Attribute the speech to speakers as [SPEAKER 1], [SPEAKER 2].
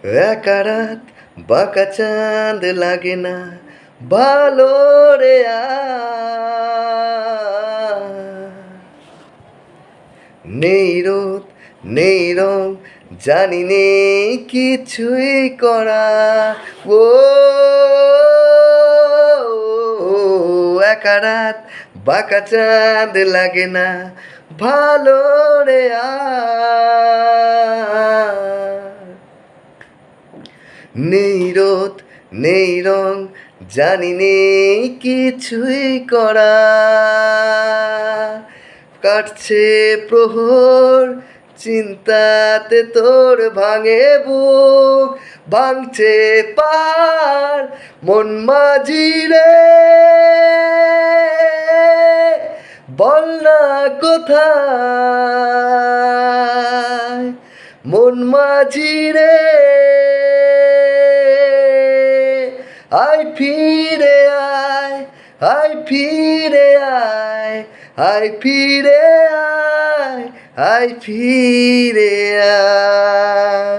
[SPEAKER 1] একা রাত বাঁকা চাঁদ লাগে না ভালো রে নেই রোদ নেই রং জানি নেই কিছুই করা ও একা রাত বাঁকা চাঁদ লাগে না ভালো রে নেই রোদ নেই রং জানি নেই কিছুই করা কাটছে প্রহর চিন্তাতে তোর ভাঙে বুক ভাঙছে পার মন মাঝি রে বল না কোথায় মন মাঝি রে আয় ফিরে আয় আয় ফিরে আয় আয় ফিরে আয় আয় ফিরে আয়